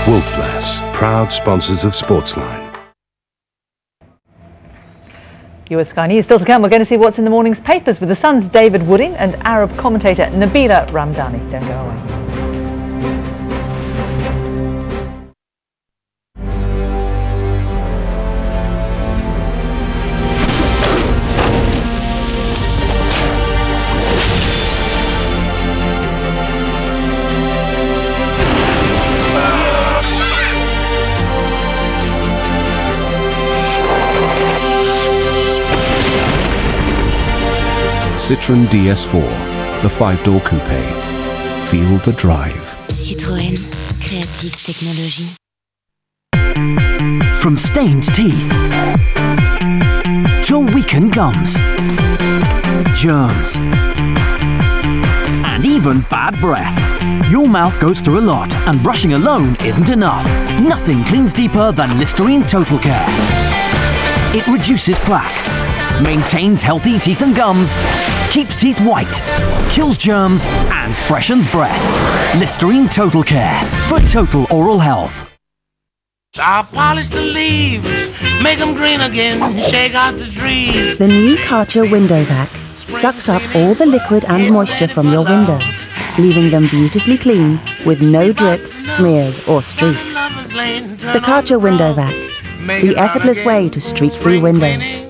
Wolfblass, proud sponsors of Sportsline. You're with Sky News. Still to come, we're going to see what's in the morning's papers with the Sun's David Wooding and Arab commentator Nabila Ramdani. Don't go away. Citroën DS4, the 5-door coupe. Feel the drive. Citroën, créative technologie. From stained teeth to weakened gums, germs, and even bad breath. Your mouth goes through a lot, and brushing alone isn't enough. Nothing cleans deeper than Listerine Total Care. It reduces plaque, maintains healthy teeth and gums, keeps teeth white, kills germs, and freshens breath. Listerine Total Care for total oral health. I polish the leaves, make them green again, shake out the trees. The new Karcher window vac sucks up all the liquid and moisture from your windows, leaving them beautifully clean with no drips, smears or streaks. The Karcher window vac, the effortless way to streak-free windows.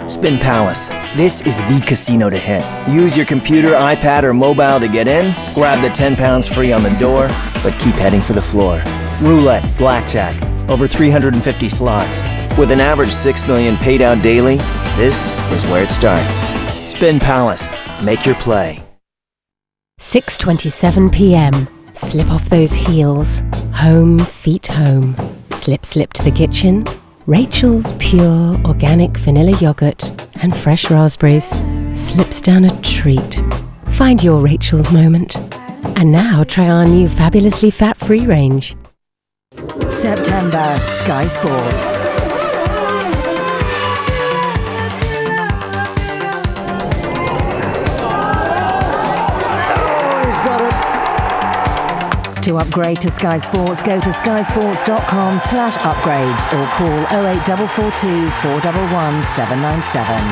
Spin Palace. This is the casino to hit. Use your computer, iPad, or mobile to get in, grab the £10 free on the door, but keep heading for the floor. Roulette, blackjack, over 350 slots. With an average 6 million paid out daily, this is where it starts. Spin Palace. Make your play. 6:27 p.m. Slip off those heels. Home, feet home. Slip, slip to the kitchen. Rachel's pure organic vanilla yogurt and fresh raspberries slips down a treat. Find your Rachel's moment. And now try our new fabulously fat-free range. September, Sky Sports. To upgrade to Sky Sports, go to skysports.com/upgrades or call 08442 411 797.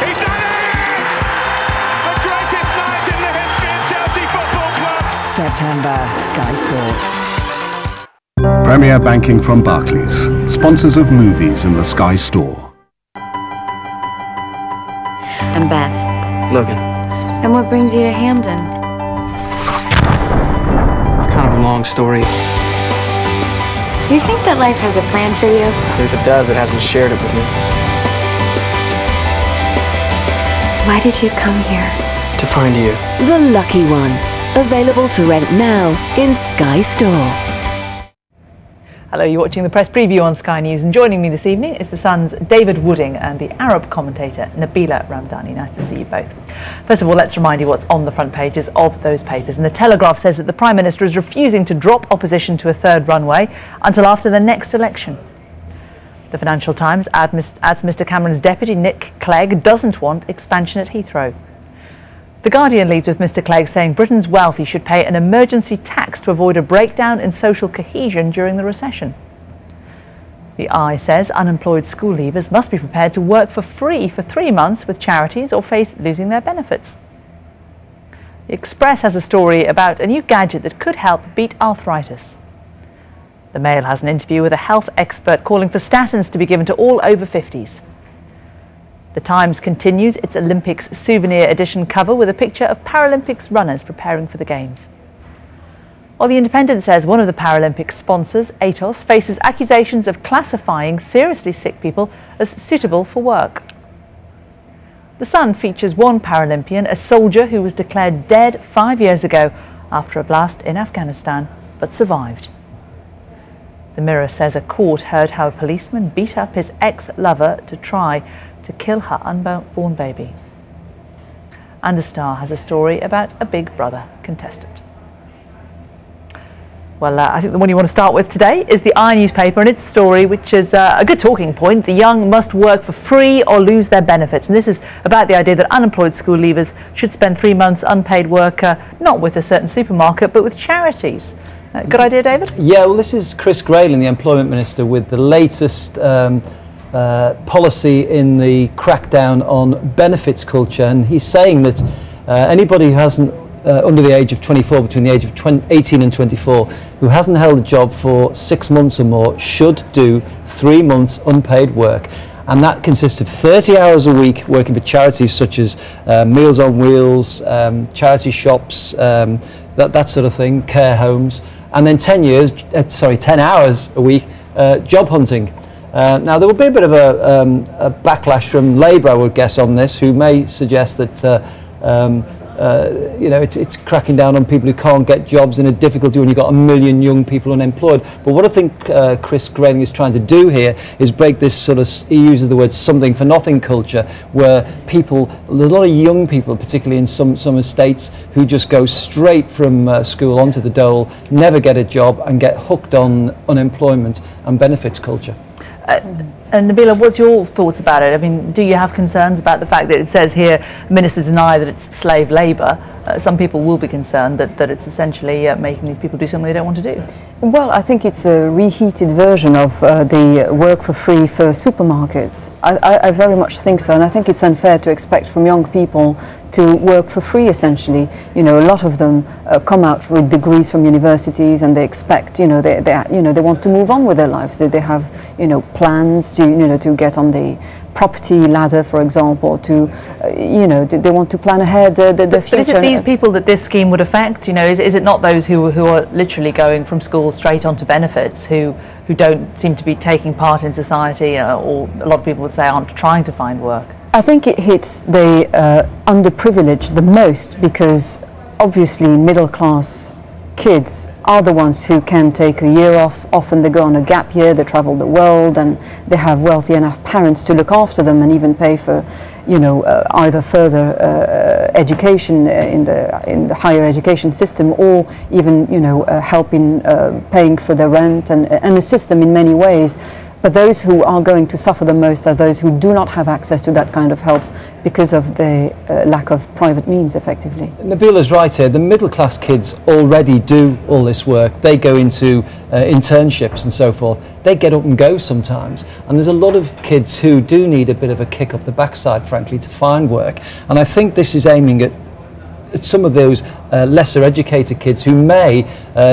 He's done it! The greatest night in the history of Chelsea Football Club! September, Sky Sports. Premier banking from Barclays, sponsors of movies in the Sky Store. I'm Beth. Logan. And what brings you to Hamden? Kind of a long story. Do you think that life has a plan for you? If it does, it hasn't shared it with me. Why did you come here? To find you. The Lucky One. Available to rent now in Sky Store. Hello, you're watching the press preview on Sky News, and joining me this evening is the Sun's David Wooding and the Arab commentator Nabila Ramdani. Nice to see you both. First of all, let's remind you what's on the front pages of those papers. And the Telegraph says that the Prime Minister is refusing to drop opposition to a third runway until after the next election. The Financial Times adds Mr Cameron's deputy Nick Clegg doesn't want expansion at Heathrow. The Guardian leads with Mr Clegg saying Britain's wealthy should pay an emergency tax to avoid a breakdown in social cohesion during the recession. The Eye says unemployed school leavers must be prepared to work for free for 3 months with charities or face losing their benefits. The Express has a story about a new gadget that could help beat arthritis. The Mail has an interview with a health expert calling for statins to be given to all over 50s. The Times continues its Olympics souvenir edition cover with a picture of Paralympics runners preparing for the Games. While The Independent says one of the Paralympic sponsors, Atos, faces accusations of classifying seriously sick people as suitable for work. The Sun features one Paralympian, a soldier who was declared dead 5 years ago after a blast in Afghanistan, but survived. The Mirror says a court heard how a policeman beat up his ex-lover to try to kill her unborn baby. And the Star has a story about a Big Brother contestant. Well, I think the one you want to start with today is the Eye newspaper and its story, which is a good talking point. The young must work for free or lose their benefits. And this is about the idea that unemployed school leavers should spend 3 months unpaid work, not with a certain supermarket, but with charities. Good idea, David? Yeah, well, this is Chris Grayling, the Employment Minister, with the latest policy in the crackdown on benefits culture, and he's saying that anybody who hasn't under the age of 24, between the age of 18 and 24, who hasn't held a job for 6 months or more should do 3 months unpaid work. And that consists of 30 hours a week working for charities such as Meals on Wheels, charity shops, that sort of thing, care homes, and then 10 hours a week job hunting. Now there will be a bit of a backlash from Labour, I would guess, on this, who may suggest that it's cracking down on people who can't get jobs in a difficulty when you've got 1 million young people unemployed. But what I think Chris Grayling is trying to do here is break this sort of, he uses the word something for nothing culture, where people, a lot of young people, particularly in some estates, who just go straight from school onto the dole, never get a job and get hooked on unemployment and benefits culture. And Nabila, what's your thoughts about it? I mean, do you have concerns about the fact that it says here ministers deny that it's slave labour? Some people will be concerned that it's essentially making these people do something they don't want to do. Well, I think it's a reheated version of the work for free for supermarkets. I very much think so, and I think it's unfair to expect from young people to work for free, essentially. You know, a lot of them come out with degrees from universities, and they expect, they want to move on with their lives. They have, plans to, to get on the property ladder, for example, to, they want to plan ahead the future. But is it these people that this scheme would affect? Is it not those who are literally going from school straight onto benefits, who don't seem to be taking part in society, or a lot of people would say aren't trying to find work? I think it hits the underprivileged the most, because obviously middle class kids are the ones who can take a year off. Often they go on a gap year, they travel the world, and they have wealthy enough parents to look after them and even pay for, either further education in the higher education system, or even, help in paying for their rent and assist them in many ways. But those who are going to suffer the most are those who do not have access to that kind of help because of the lack of private means, effectively. Nabila's right here. The middle class kids already do all this work. They go into internships and so forth. They get up and go sometimes. And there's a lot of kids who do need a bit of a kick up the backside, frankly, to find work. And I think this is aiming at some of those lesser educated kids who may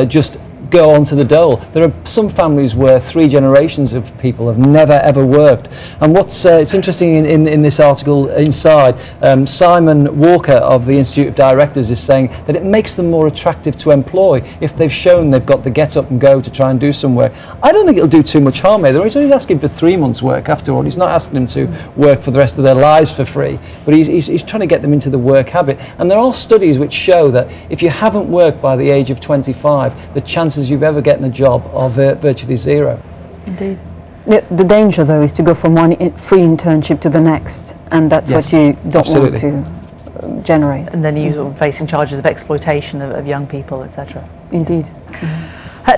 just go onto the dole. There are some families where 3 generations of people have never ever worked, and what's it's interesting in this article inside, Simon Walker of the Institute of Directors is saying that it makes them more attractive to employ if they've shown they've got the get up and go to try and do some work. I don't think it'll do too much harm here. He's only asking for 3 months work after all. He's not asking them to work for the rest of their lives for free, but he's trying to get them into the work habit. And there are studies which show that if you haven't worked by the age of 25, the chances you've ever getting a job are virtually zero. Indeed. The danger, though, is to go from one free internship to the next, and that's what you don't want to generate. And then you're facing charges of exploitation of young people, etc. Indeed.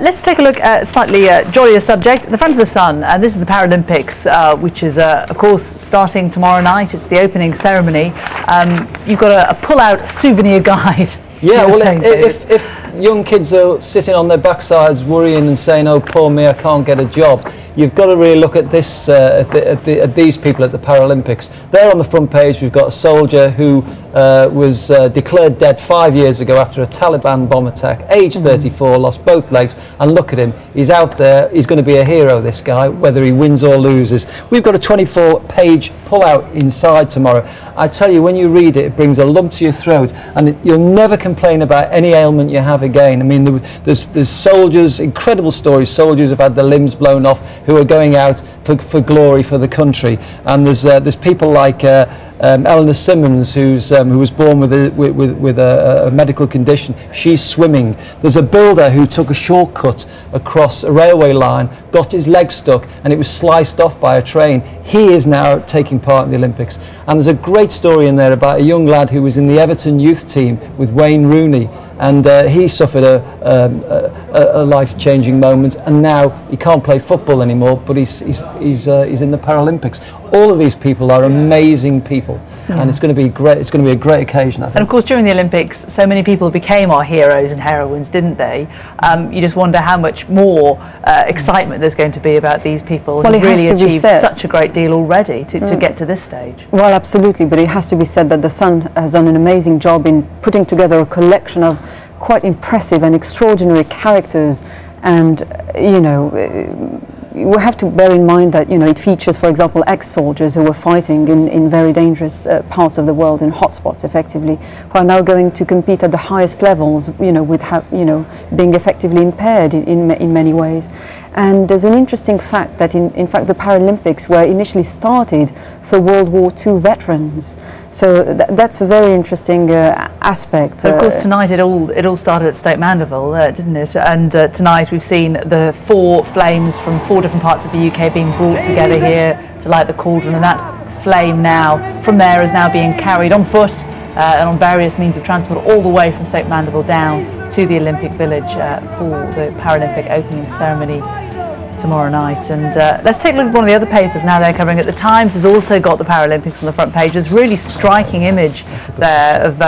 Let's take a look at a slightly jollier subject, the front of the Sun, and this is the Paralympics, which is, of course, starting tomorrow night. It's the opening ceremony. You've got a pull-out souvenir guide. Yeah, well, if young kids are sitting on their backsides worrying and saying, oh, poor me, I can't get a job, you've got to really look at this, at these people at the Paralympics. There on the front page, we've got a soldier who was declared dead 5 years ago after a Taliban bomb attack, age 34, lost both legs, and look at him, he's out there, he's going to be a hero, this guy, whether he wins or loses. We've got a 24-page pull-out inside tomorrow. I tell you, when you read it, it brings a lump to your throat, and you'll never complain about any ailment you have again. I mean, there's soldiers, incredible stories, soldiers have had their limbs blown off who are going out for glory for the country, and there's people like Eleanor Simmons, who was born with a medical condition. She's swimming. There's a builder who took a shortcut across a railway line, got his leg stuck, and it was sliced off by a train. He is now taking part in the Olympics. And there's a great story in there about a young lad who was in the Everton youth team with Wayne Rooney, and he suffered a a life-changing moment, and now he can't play football anymore, but he's in the Paralympics. All of these people are amazing people, and it's going to be great. It's going to be a great occasion, I think. And of course, during the Olympics, so many people became our heroes and heroines, didn't they? You just wonder how much more excitement there's going to be about these people who really achieved such a great deal already to get to this stage. Well, absolutely, but it has to be said that the Sun has done an amazing job in putting together a collection of quite impressive and extraordinary characters, and we have to bear in mind that it features, for example, ex-soldiers who were fighting in very dangerous parts of the world, in hotspots effectively, who are now going to compete at the highest levels, with being effectively impaired in many ways. And there's an interesting fact that in fact the Paralympics were initially started for World War II veterans. So that's a very interesting aspect. But of course, tonight it all started at Stoke Mandeville, didn't it? And tonight we've seen the 4 flames from 4 different parts of the UK being brought together here to light the cauldron, and that flame now from there is now being carried on foot and on various means of transport all the way from Stoke Mandeville down to the Olympic Village for the Paralympic opening ceremony tomorrow night. And let's take a look at one of the other papers now they're covering it. The Times has also got the Paralympics on the front page. There's a really striking image there of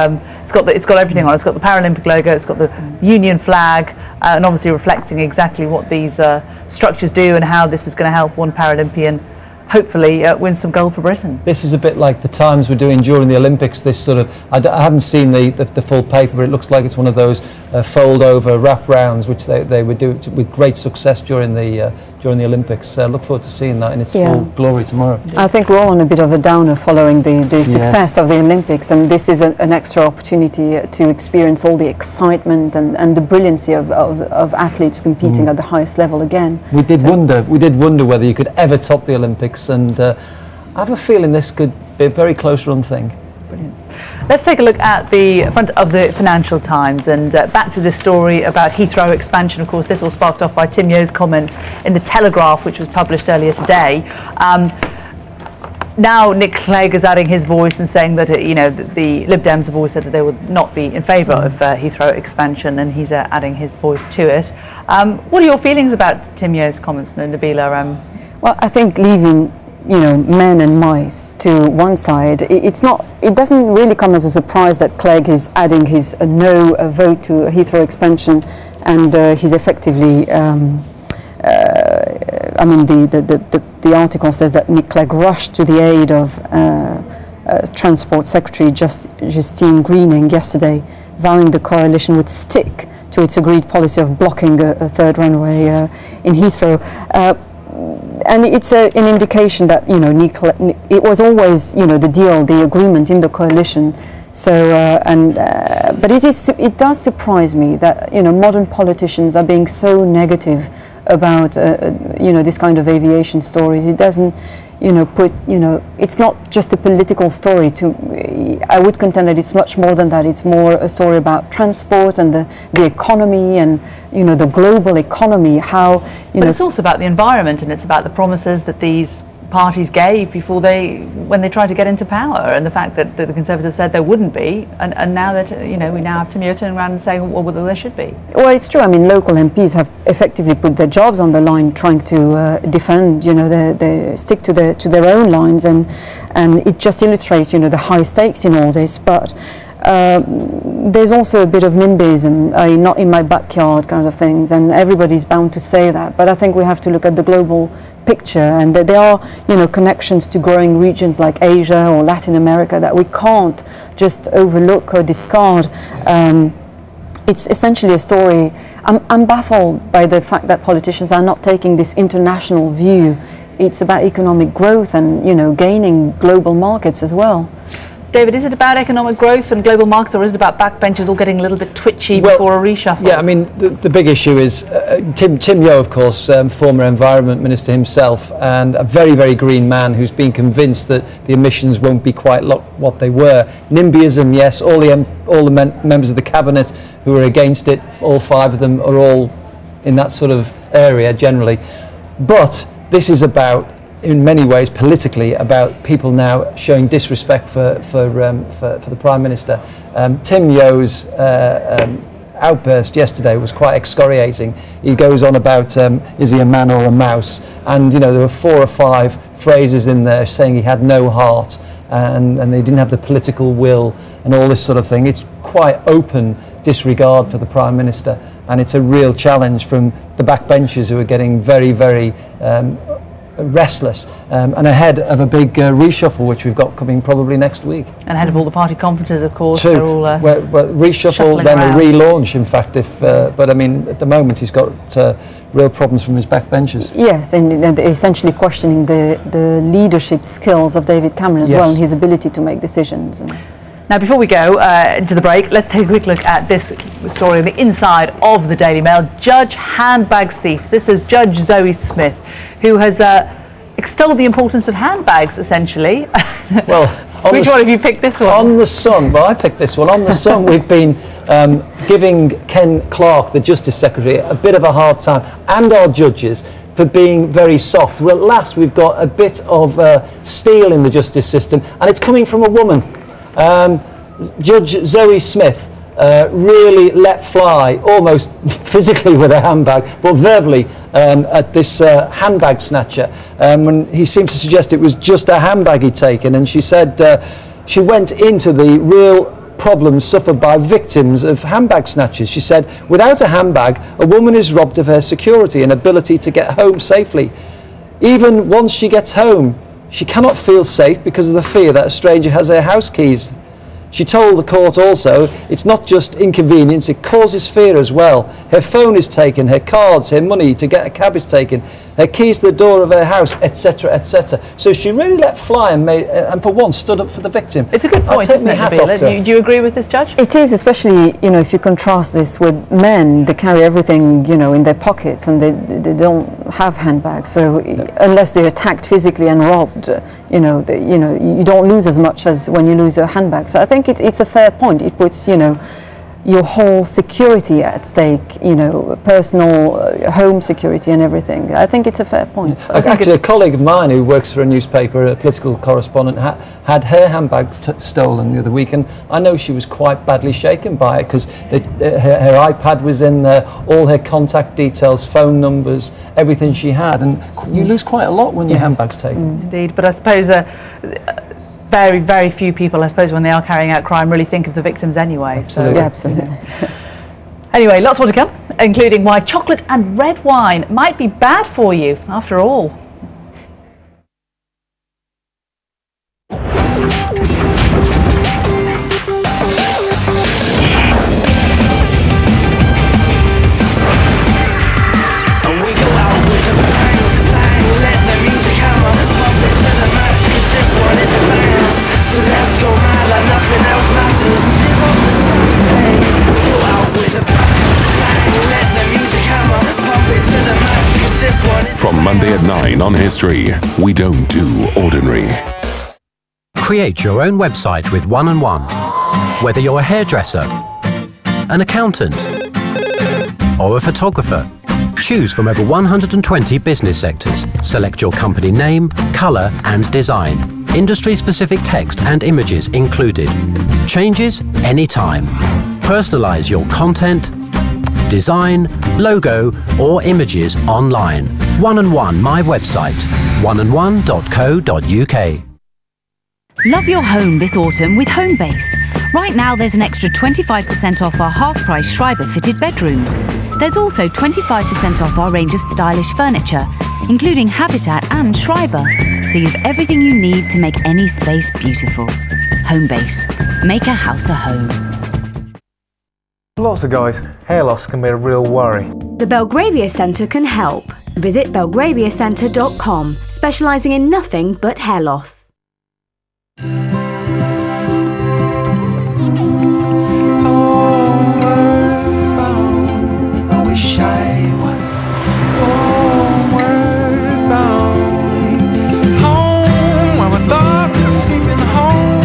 it's got everything on it. It's got the Paralympic logo, it's got the Union flag, and obviously reflecting exactly what these structures do and how this is going to help one Paralympian hopefully win some gold for Britain. This is a bit like the Times were doing during the Olympics, this sort of, I haven't seen the full paper, but it looks like it's one of those fold over wrap rounds which they would do with great success during the Olympics. Look forward to seeing that in its full glory tomorrow. I think we're all on a bit of a downer following the success of the Olympics, and this is an extra opportunity to experience all the excitement and the brilliancy of athletes competing at the highest level again. We did wonder whether you could ever top the Olympics, and I have a feeling this could be a very close run thing. Brilliant. Let's take a look at the front of the Financial Times, and back to this story about Heathrow expansion. Of course, this all sparked off by Tim Yeo's comments in the Telegraph, which was published earlier today. Now Nick Clegg is adding his voice and saying that the Lib Dems have always said that they would not be in favour of Heathrow expansion, and he's adding his voice to it. What are your feelings about Tim Yeo's comments, Nabila? Well, I think leaving men and mice to one side, it doesn't really come as a surprise that Clegg is adding his no vote to Heathrow expansion, and he's effectively the article says that Nick Clegg rushed to the aid of Transport Secretary Justine Greening yesterday, vowing the coalition would stick to its agreed policy of blocking a third runway in Heathrow. And it's an indication that it was always the deal, the agreement in the coalition. So but it does surprise me that modern politicians are being so negative about this kind of aviation stories. It doesn't it's not just a political story. I would contend that it's much more than that. It's more a story about transport and the economy and the global economy. But it's also about the environment, and it's about the promises that these parties gave when they tried to get into power, and the fact that the Conservatives said there wouldn't be, and now that we now have Tim Yeo turning around and saying, well, there should be. Well, it's true. I mean, local MPs have effectively put their jobs on the line, trying to defend. They stick to their own lines, and it just illustrates the high stakes in all this. But there's also a bit of NIMBYism, not in my backyard kind of things, and everybody's bound to say that. But I think we have to look at the global picture, and that there are connections to growing regions like Asia or Latin America that we can't just overlook or discard. It's essentially a story. I'm baffled by the fact that politicians are not taking this international view. It's about economic growth and gaining global markets as well. David, is it about economic growth and global markets, or is it about backbenchers all getting a little bit twitchy before a reshuffle? Yeah, I mean, the big issue is Tim Yeo, of course, former Environment Minister himself, and a very, very green man who's been convinced that the emissions won't be quite what they were. NIMBYism, yes, all the members of the Cabinet who are against it, all 5 of them are all in that sort of area generally. But this is about, in many ways, politically, about people now showing disrespect for the Prime Minister. Tim Yeo's outburst yesterday was quite excoriating. He goes on about is he a man or a mouse, and you know, there were 4 or 5 phrases in there saying he had no heart, and they didn't have the political will and all this sort of thing. It's quite open disregard for the Prime Minister, and it's a real challenge from the backbenchers who are getting very, very restless, and ahead of a big reshuffle which we've got coming probably next week. And ahead of all the party conferences, of course. They're all reshuffle, then around. A relaunch, in fact. But I mean, at the moment he's got real problems from his backbenchers. Yes, and essentially questioning the leadership skills of David Cameron as well, and his ability to make decisions. Now, before we go into the break, let's take a quick look at this story on the inside of the Daily Mail. Judge handbags thief. This is Judge Zoe Smith, who has extolled the importance of handbags, essentially. Well, which one have you picked this one? On the Sun. Well, I picked this one. On the Sun, we've been giving Ken Clarke, the Justice Secretary, a bit of a hard time, and our judges, for being very soft. Well, at last, we've got a bit of steel in the justice system, and it's coming from a woman. Judge Zoe Smith really let fly, almost physically with a handbag, but verbally at this handbag snatcher, when he seemed to suggest it was just a handbag he'd taken, and she said she went into the real problems suffered by victims of handbag snatchers. She said, without a handbag, a woman is robbed of her security and ability to get home safely. Even once she gets home, she cannot feel safe because of the fear that a stranger has her house keys. She told the court also, it's not just inconvenience, it causes fear as well. Her phone is taken, her cards, her money to get a cab is taken, her keys to the door of her house, etc., etc. So she really let fly and made, and for once stood up for the victim. It's a good point, isn't it, Nabila? Do you agree with this, Judge? It is, especially, you know, if you contrast this with men. They carry everything, you know, in their pockets, and they don't have handbags. So unless they're attacked physically and robbed, you know, you don't lose as much as when you lose your handbag. So I think it's a fair point. It puts, you know, your whole security at stake, you know, personal, home security and everything. I think it's a fair point. Actually, a colleague of mine who works for a newspaper, a political correspondent, had her handbag stolen the other week, and I know she was quite badly shaken by it, because her iPad was in there, all her contact details, phone numbers, everything she had, and you lose quite a lot when your handbag's taken. Indeed, but I suppose very, very few people, I suppose, when they are carrying out crime, really think of the victims anyway. Absolutely. So, absolutely. Anyway, lots more to come, including why chocolate and red wine might be bad for you after all. From Monday at 9 on History, we don't do ordinary. Create your own website with One-on-One. Whether you're a hairdresser, an accountant, or a photographer, choose from over 120 business sectors. Select your company name, color, and design. Industry-specific text and images included. Changes anytime. Personalize your content, design, logo, or images online. One-on-One my website, oneonone.co.uk. Love your home this autumn with Homebase. Right now there's an extra 25% off our half-price Schreiber fitted bedrooms. There's also 25% off our range of stylish furniture, including Habitat and Schreiber, so you've everything you need to make any space beautiful. Homebase. Make a house a home. For lots of guys, hair loss can be a real worry. The Belgravia Centre can help. Visit belgraviacentre.com, specialising in nothing but hair loss. I wish I was homeward bound. Home, where my thoughts are sleeping. Home,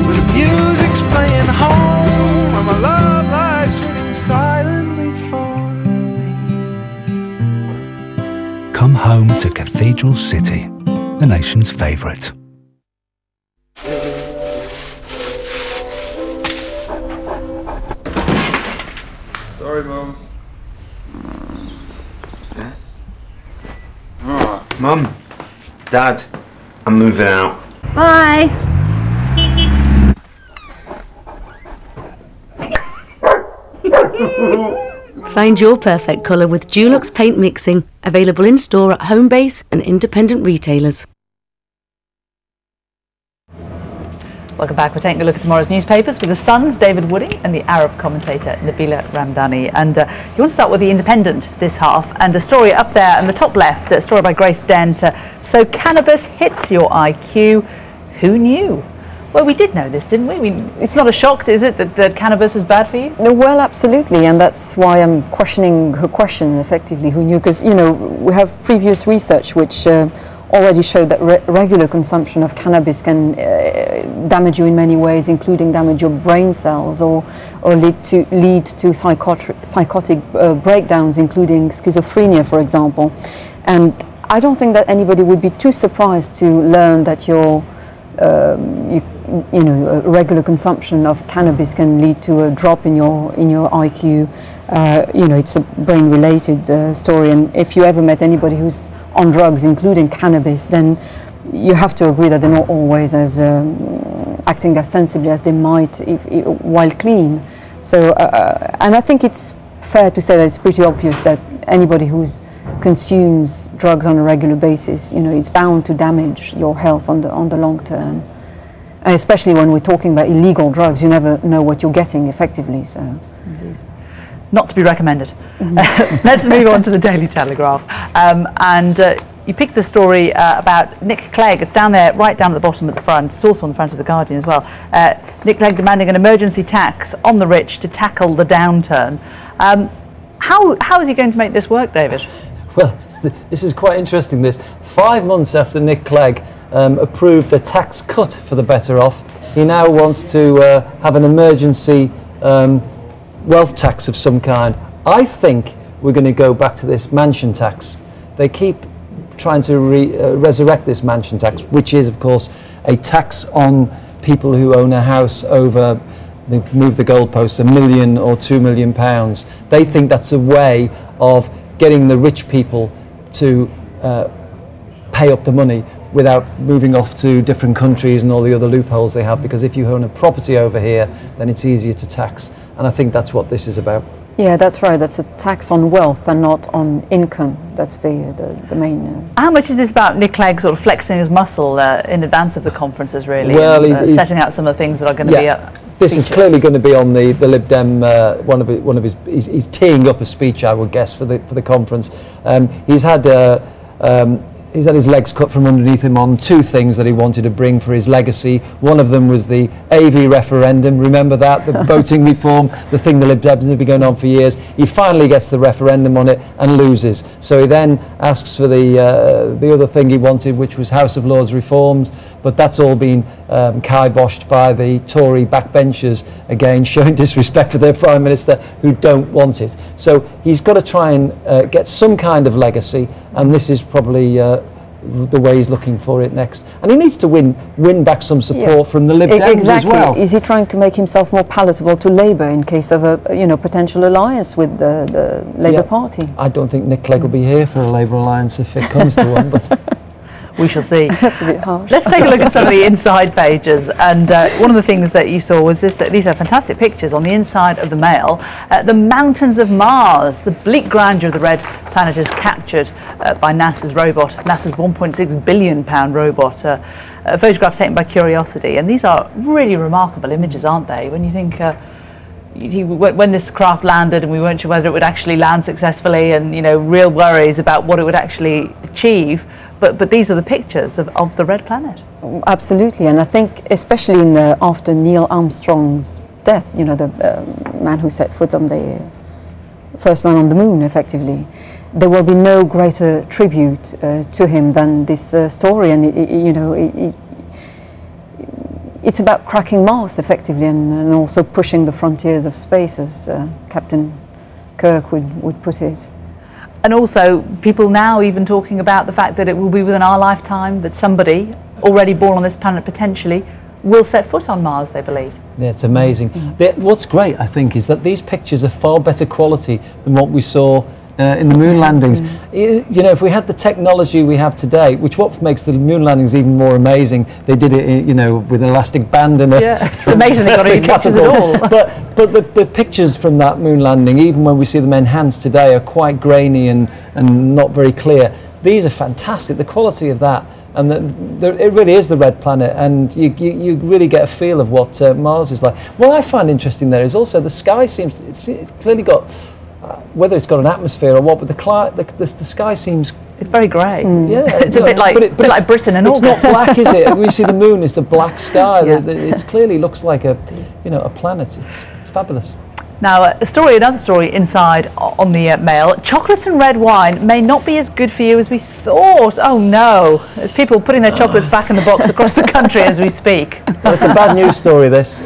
where the music's playing. Home, where my love life's waiting silently for me. Come home to Cathedral City, the nation's favourite. Sorry, Mum. Oh, Mum, Dad, I'm moving out. Bye. Find your perfect colour with Dulux paint mixing, available in store at Homebase and independent retailers. Welcome back. We're taking a look at tomorrow's newspapers with the Sun's David Wooding and the Arab commentator Nabila Ramdani. And you want to start with the Independent this half, and a story up there in the top left, a story by Grace Dent. So cannabis hits your IQ. Who knew? Well, we did know this, didn't we? It's not a shock, is it, that cannabis is bad for you? No, well, absolutely, and that's why I'm questioning her question, effectively, who knew? Because, you know, we have previous research which already showed that regular consumption of cannabis can damage you in many ways, including damage your brain cells or lead to psychotic breakdowns, including schizophrenia, for example. And I don't think that anybody would be too surprised to learn that your regular consumption of cannabis can lead to a drop in your IQ. It's a brain-related story, and if you ever met anybody who's on drugs, including cannabis, then you have to agree that they're not always as acting as sensibly as they might while clean. So, and I think it's fair to say that it's pretty obvious that anybody who's consumes drugs on a regular basis, it's bound to damage your health on the long term. And especially when we're talking about illegal drugs, you never know what you're getting effectively. So, indeed. Not to be recommended. Let's move on to the Daily Telegraph. You picked the story about Nick Clegg. It's down there, right down at the bottom at the front. It's also on the front of the Guardian as well. Nick Clegg demanding an emergency tax on the rich to tackle the downturn. How is he going to make this work, David? Well, this is quite interesting. 5 months after Nick Clegg approved a tax cut for the better off, he now wants to have an emergency wealth tax of some kind. I think we're going to go back to this mansion tax. They keep trying to resurrect this mansion tax, which is, of course, a tax on people who own a house over, they've moved the goalposts, £1 million or £2 million. They think that's a way of getting the rich people to pay up the money without moving off to different countries and all the other loopholes they have, because if you own a property over here, then it's easier to tax. And I think that's what this is about. Yeah, that's right. That's a tax on wealth and not on income. That's the main... How much is this about Nick Clegg sort of flexing his muscle in advance of the conferences, really? Well, and, setting out some of the things that are going to be up. This is clearly going to be on the Lib Dem, one of his he's teeing up a speech, I would guess, for the conference. He's had his legs cut from underneath him on 2 things that he wanted to bring for his legacy. One of them was the AV referendum. Remember that? The voting reform, the thing the Lib Dems have been going on for years. He finally gets the referendum on it and loses. So he then asks for the other thing he wanted, which was House of Lords reforms. But that's all been kiboshed by the Tory backbenchers, again, showing disrespect for their Prime Minister, who don't want it. So he's got to try and get some kind of legacy, and this is probably the way he's looking for it next. And he needs to win back some support from the Lib Dems as well. Is he trying to make himself more palatable to Labour in case of a potential alliance with the Labour Party? I don't think Nick Clegg will be here for a Labour alliance if it comes to one, but... We shall see. That's a bit harsh. Let's take a look at some of the inside pages. And one of the things that you saw was this. These are fantastic pictures on the inside of the Mail. The mountains of Mars, the bleak grandeur of the red planet is captured by NASA's robot, NASA's £1.6 billion robot. A photograph taken by Curiosity. And these are really remarkable images, aren't they? When you think... when this craft landed and we weren't sure whether it would actually land successfully, and real worries about what it would actually achieve, but these are the pictures of the red planet. Absolutely, and I think especially after Neil Armstrong's death, the man who set foot on the first man on the moon, effectively, there will be no greater tribute to him than this story, and it's about cracking Mars, effectively, and also pushing the frontiers of space, as Captain Kirk would put it. And also, people now even talking about the fact that it will be within our lifetime that somebody already born on this planet potentially will set foot on Mars, they believe. Yeah, it's amazing. What's great, I think, is that these pictures are far better quality than what we saw in the moon landings. You know, if we had the technology we have today, which what makes the moon landings even more amazing, they did it, you know, with an elastic band and it's amazing they got any pictures at all. But the pictures from that moon landing, even when we see them enhanced today, are quite grainy and not very clear. These are fantastic. The quality of that, and it really is the red planet, and you really get a feel of what Mars is like. What I find interesting there is also the sky seems it's clearly got. Whether it's got an atmosphere or what, but the sky seems... It's very grey. Yeah, it's a bit like like Britain in August. It's not black, is it? We see the moon, it's a black sky. It clearly looks like a planet. It's fabulous. Now, another story inside on the Mail. Chocolates and red wine may not be as good for you as we thought. Oh no, there's people putting their chocolates back in the box across the country as we speak. Well, it's a bad news story, this.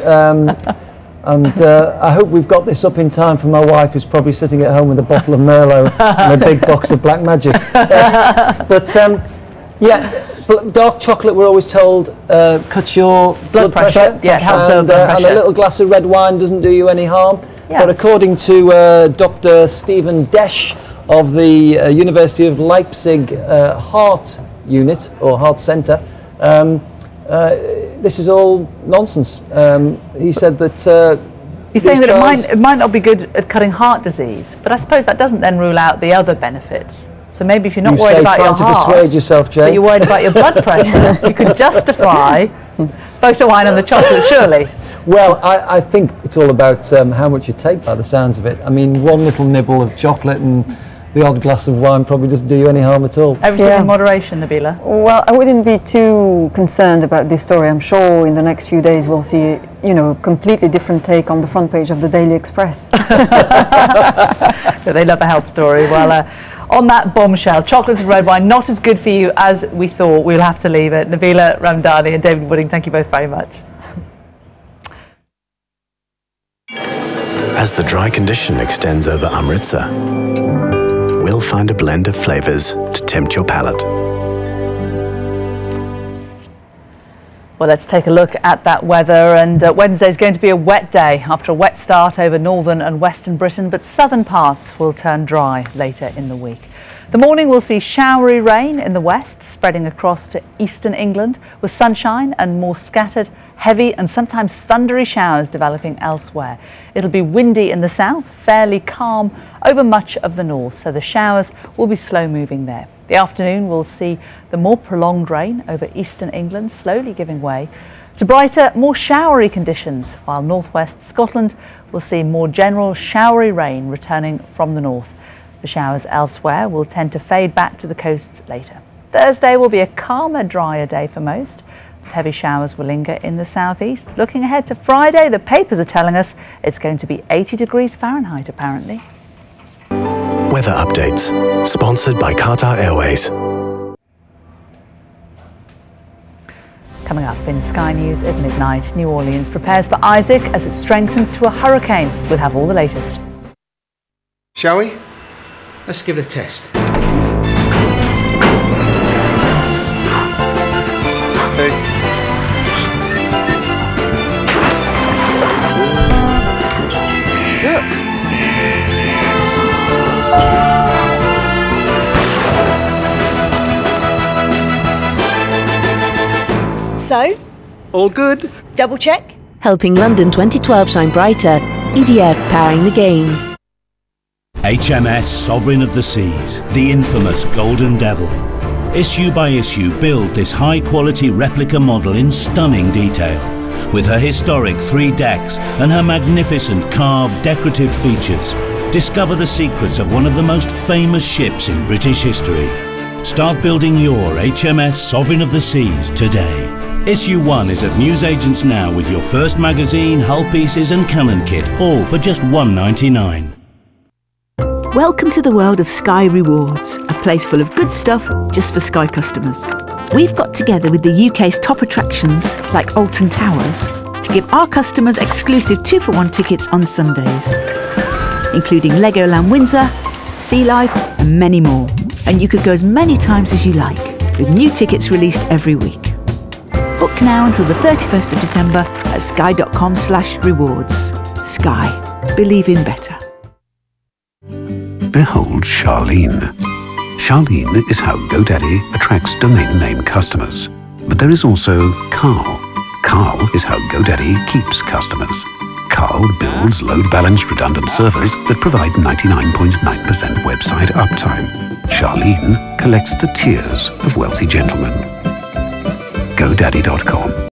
And I hope we've got this up in time for my wife, who's probably sitting at home with a bottle of Merlot and a big box of Black Magic. Dark chocolate, we're always told, cuts your blood pressure. Yeah, it helps blood pressure. And a little glass of red wine doesn't do you any harm. Yeah. But according to Dr. Stephen Desch of the University of Leipzig Heart Unit, or Heart Centre, this is all nonsense. He said that... He's saying that it might not be good at cutting heart disease, but I suppose that doesn't then rule out the other benefits. So maybe if you're not worried about your heart, trying to persuade yourself, Jay, but you're worried about your blood pressure, you could justify both the wine and the chocolate, surely. Well, I think it's all about how much you take, by the sounds of it. I mean, one little nibble of chocolate and the odd glass of wine probably doesn't do you any harm at all. Everything in moderation, Nabila. Well, I wouldn't be too concerned about this story. I'm sure in the next few days we'll see, a completely different take on the front page of the Daily Express. They love a health story. Well, on that bombshell, chocolates and red wine, not as good for you as we thought. We'll have to leave it. Nabila Ramdani and David Wooding, thank you both very much. As the dry condition extends over Amritsar, we'll find a blend of flavours to tempt your palate. Well, let's take a look at that weather, and Wednesday is going to be a wet day after a wet start over northern and western Britain, but southern parts will turn dry later in the week. The morning will see showery rain in the west, spreading across to eastern England, with sunshine and more scattered, heavy and sometimes thundery showers developing elsewhere. It'll be windy in the south, fairly calm over much of the north, so the showers will be slow moving there. The afternoon will see the more prolonged rain over eastern England slowly giving way to brighter, more showery conditions, while northwest Scotland will see more general showery rain returning from the north. The showers elsewhere will tend to fade back to the coasts later. Thursday will be a calmer, drier day for most. Heavy showers will linger in the southeast. Looking ahead to Friday, the papers are telling us it's going to be 80 degrees Fahrenheit apparently. Weather updates, sponsored by Qatar Airways. Coming up in Sky News at midnight, New Orleans prepares for Isaac as it strengthens to a hurricane. We'll have all the latest. Shall we? Let's give it a test. Hey. So? All good? Double check? Helping London 2012 shine brighter, EDF powering the games. HMS Sovereign of the Seas, the infamous Golden Devil. Issue by issue, build this high-quality replica model in stunning detail. With her historic 3 decks and her magnificent carved decorative features, discover the secrets of one of the most famous ships in British history. Start building your HMS Sovereign of the Seas today. Issue 1 is at newsagents now with your first magazine, hull pieces and cannon kit, all for just £1.99. Welcome to the world of Sky Rewards, a place full of good stuff just for Sky customers. We've got together with the UK's top attractions, like Alton Towers, to give our customers exclusive 2-for-1 tickets on Sundays, including Legoland Windsor, Sea Life and many more. And you could go as many times as you like, with new tickets released every week. Book now until the 31st of December at sky.com/rewards. Sky. Believe in better. Behold Charlene. Charlene is how GoDaddy attracts domain name customers. But there is also Carl. Carl is how GoDaddy keeps customers. Carl builds load-balanced redundant servers that provide 99.9% website uptime. Charlene collects the tears of wealthy gentlemen. GoDaddy.com